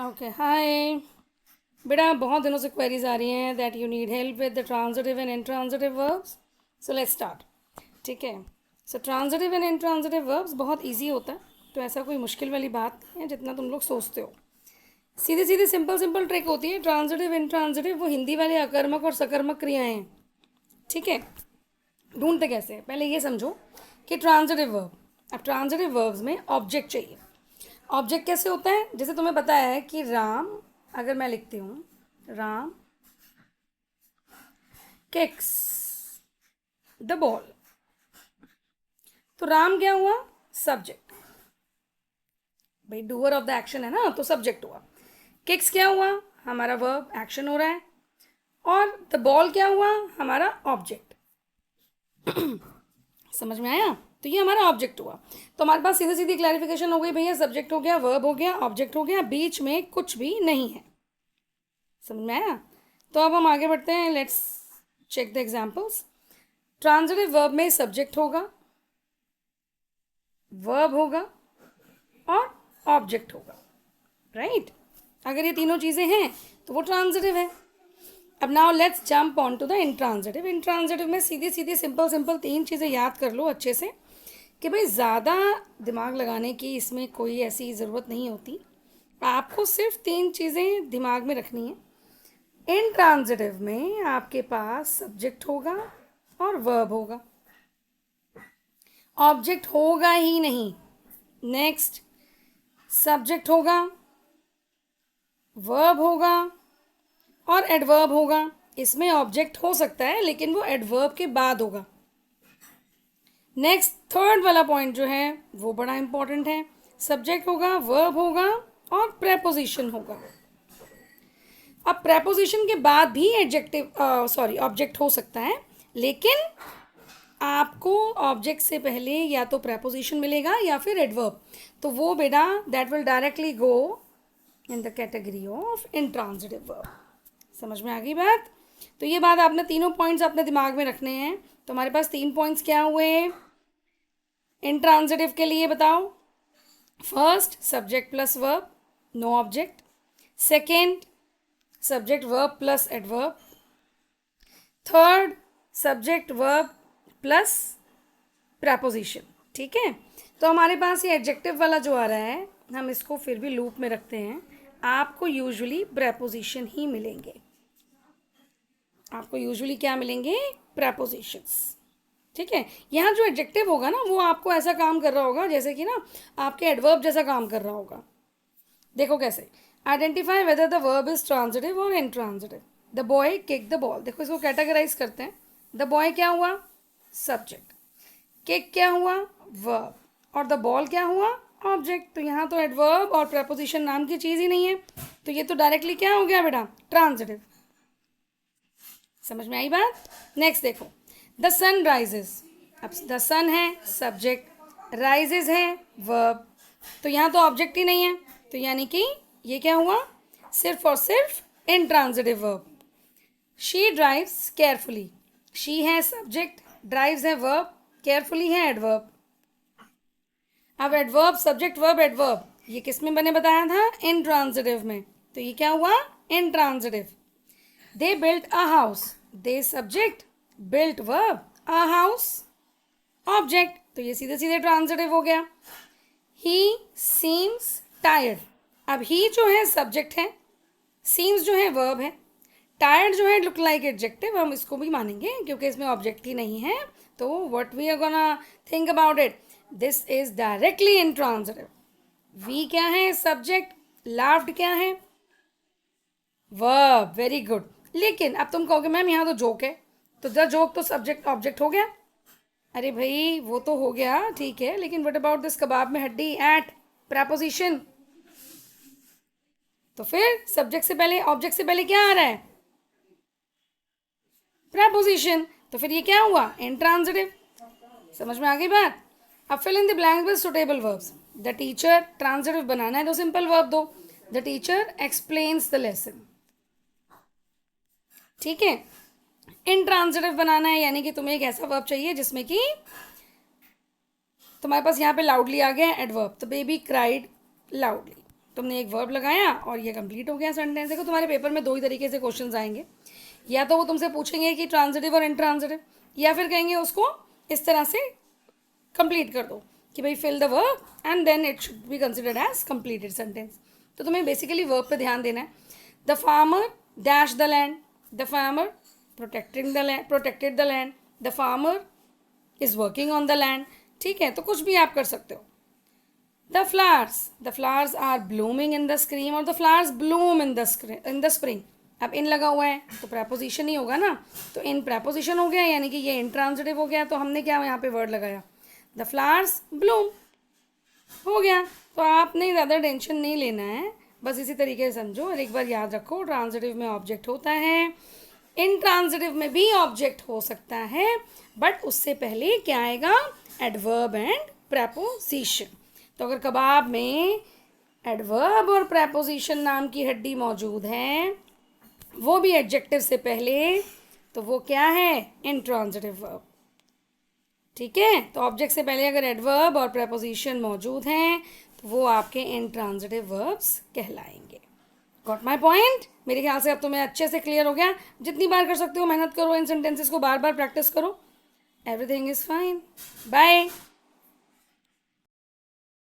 Okay hi बेटा, बहुत दिनों से क्वेरीज आ रही हैं that you need help with the transitive and intransitive verbs. So let's start. ठीक है. सो ट्रांजिटिव एंड इंट्रांजिटिव वर्ब्स बहुत इजी होता है, तो ऐसा कोई मुश्किल वाली बात नहीं है जितना तुम लोग सोचते हो. सीधे सीधे सिंपल सिंपल ट्रिक होती है. ट्रांजिटिव इंट्रांजिटिव वो हिंदी वाले अकर्मक और सकर्मक क्रियाएं हैं. ठीक है. ढूंढते कैसे हैं? पहले ये समझो कि ट्रांजिटिव वर्ब, अब ट्रांजिटिव वर्ब्स में ऑब्जेक्ट चाहिए. ऑब्जेक्ट कैसे होता है? जैसे तुम्हें पता है कि राम, अगर मैं लिखती हूँ राम किक्स द बॉल, तो राम क्या हुआ? सब्जेक्ट. भाई डूअर ऑफ द एक्शन है ना, तो सब्जेक्ट हुआ. किक्स क्या हुआ? हमारा वर्ब, एक्शन हो रहा है. और द बॉल क्या हुआ? हमारा ऑब्जेक्ट. समझ में आया? तो ये हमारा ऑब्जेक्ट हुआ. तो हमारे पास सीधी सीधी क्लैरिफिकेशन हो गई भैया. सब्जेक्ट हो गया, वर्ब हो गया, ऑब्जेक्ट हो गया, बीच में कुछ भी नहीं है. समझ में आया? तो अब हम आगे बढ़ते हैं. Let's check the examples. Transitive verb में सब्जेक्ट होगा, वर्ब होगा और ऑब्जेक्ट होगा. राइट? अगर ये तीनों चीज़ें हैं तो वो ट्रांजिटिव है. अब now let's jump on to the intransitive. Intransitive में सीधी सीधी सिंपल सिंपल तीन चीज़ें याद कर लो अच्छे से कि भाई ज़्यादा दिमाग लगाने की इसमें कोई ऐसी ज़रूरत नहीं होती. आपको सिर्फ तीन चीज़ें दिमाग में रखनी है. इंट्रांजिटिव में आपके पास सब्जेक्ट होगा और वर्ब होगा, ऑब्जेक्ट होगा ही नहीं. नेक्स्ट, सब्जेक्ट होगा, वर्ब होगा और एडवर्ब होगा. इसमें ऑब्जेक्ट हो सकता है लेकिन वो एडवर्ब के बाद होगा. नेक्स्ट, थर्ड वाला पॉइंट जो है वो बड़ा इंपॉर्टेंट है. सब्जेक्ट होगा, वर्ब होगा और प्रेपोजिशन होगा. अब प्रेपोजिशन के बाद भी एडजेक्टिव ऑब्जेक्ट हो सकता है, लेकिन आपको ऑब्जेक्ट से पहले या तो प्रेपोजिशन मिलेगा या फिर एडवर्ब. तो वो बेटा that will directly go in the category of intransitive verb. समझ में आ गई बात? तो ये बात आपने तीनों पॉइंट्स अपने दिमाग में रखने हैं. तो हमारे पास तीन पॉइंट्स क्या हुए इंट्रांजिटिव के लिए? बताओ. First, subject plus verb, no object. Second, subject verb plus adverb. Third, subject verb plus preposition. ठीक है. तो हमारे पास ये एडजेक्टिव वाला जो आ रहा है, हम इसको फिर भी लूप में रखते हैं. आपको यूजुअली प्रेपोजिशन ही मिलेंगे. आपको यूजुअली क्या मिलेंगे? प्रेपोजिशंस. ठीक है. यहाँ जो एडजेक्टिव होगा ना वो आपको ऐसा काम कर रहा होगा जैसे कि ना आपके एडवर्ब जैसा काम कर रहा होगा. देखो कैसे. Identify whether the verb is transitive और intransitive. The boy kick the ball. देखो इसको कैटेगराइज करते हैं. द बॉय क्या हुआ? सब्जेक्ट. किक क्या हुआ? वर्ब. और द बॉल क्या हुआ? ऑब्जेक्ट. तो यहाँ तो एडवर्ब और प्रेपोजिशन नाम की चीज़ ही नहीं है, तो ये तो डायरेक्टली क्या हो गया बेटा? ट्रांजिटिव. समझ में आई बात? नेक्स्ट देखो. The sun rises. अब द सन है सब्जेक्ट, राइजेज है वर्ब, तो यहाँ तो ऑब्जेक्ट ही नहीं है, तो यानी कि ये क्या हुआ? सिर्फ और सिर्फ intransitive verb. She drives carefully. She है सब्जेक्ट, ड्राइव्स है वर्ब, केयरफुली है एडवर्ब. अब एडवर्ब, सब्जेक्ट, वर्ब, एडवर्ब, ये किस में बने बताया था? इंट्रांजिटिव में. तो ये क्या हुआ? Intransitive. They built a house. They subject, built verb, a house object. तो ये सीधे सीधे ट्रांजिटिव हो गया. ही सीम्स टायर्ड. अब ही जो है सब्जेक्ट है, सीम्स जो है वर्ब है, टायर्ड जो है लुक लाइक एडजेक्टिव, हम इसको भी मानेंगे क्योंकि इसमें ऑब्जेक्ट ही नहीं है. तो what we are gonna think about it, this is directly intransitive. We क्या है? सब्जेक्ट. लाफ्ड क्या है? वर्ब. Very good. लेकिन अब तुम कहोगे मैम यहाँ तो जोक है, तो द जोक तो सब्जेक्ट ऑब्जेक्ट हो गया. अरे भाई वो तो हो गया, ठीक है, लेकिन व्हाट अबाउट दिस कबाब में हड्डी, एट, प्रेपोजिशन. तो फिर सब्जेक्ट से पहले, ऑब्जेक्ट से पहले क्या आ रहा है? प्रेपोजिशन. तो फिर ये क्या हुआ? इंट्रांजिटिव. समझ में आ गई बात? अब fill in the blanks with suitable verbs. The teacher, transitive बनाना है तो सिंपल वर्ब दो. The teacher explains the lesson. ठीक है. इंट्रांजिटिव बनाना है यानी कि तुम्हें एक ऐसा वर्ब चाहिए जिसमें कि तुम्हारे पास यहाँ पे लाउडली आ गया एडवर्ब. तो बेबी क्राइड लाउडली. तुमने एक वर्ब लगाया और ये कंप्लीट हो गया सेंटेंस। देखो तुम्हारे पेपर में दो ही तरीके से क्वेश्चंस आएंगे, या तो वो तुमसे पूछेंगे कि ट्रांजिटिव और इंट्रांजिटिव, या फिर कहेंगे उसको इस तरह से कंप्लीट कर दो कि भाई fill the verb and then it should be considered as completed sentence. तो तुम्हें बेसिकली वर्ब पे ध्यान देना है। The farmer dash the land, the farmer protected the land, the farmer is working on the land. ठीक है, तो कुछ भी आप कर सकते हो। The flowers are blooming in the spring, और the flowers bloom in the spring. अब इन लगा हुआ है तो प्रेपोजिशन ही होगा ना, तो इन प्रेपोजिशन हो गया, यानी कि ये इंट्रांजिटिव हो गया। तो हमने क्या यहाँ पे वर्ड लगाया, द फ्लावर्स ब्लूम, हो गया। तो आपने ज़्यादा टेंशन नहीं लेना है, बस इसी तरीके से समझो। और एक बार याद रखो, ट्रांजिटिव में ऑब्जेक्ट होता है, इंट्रांजिटिव में भी ऑब्जेक्ट हो सकता है, बट उससे पहले क्या आएगा, एडवर्ब एंड प्रेपोजिशन। तो अगर कबाब में एडवर्ब और प्रेपोजिशन नाम की हड्डी मौजूद है, वो भी एडजेक्टिव से पहले, तो वो क्या है, इंट्रांजिटिव वर्ब। ठीक है, तो ऑब्जेक्ट से पहले अगर एडवर्ब और प्रेपोजिशन मौजूद हैं तो वो आपके इंट्रांजिटिव वर्ब्स कहलाएंगे। Got my point? मेरे ख्याल से अब तुम्हें अच्छे से क्लियर हो गया। जितनी बार कर सकते हो मेहनत करो, इन सेंटेंसेस को बार बार प्रैक्टिस करो। Everything is fine. बाय।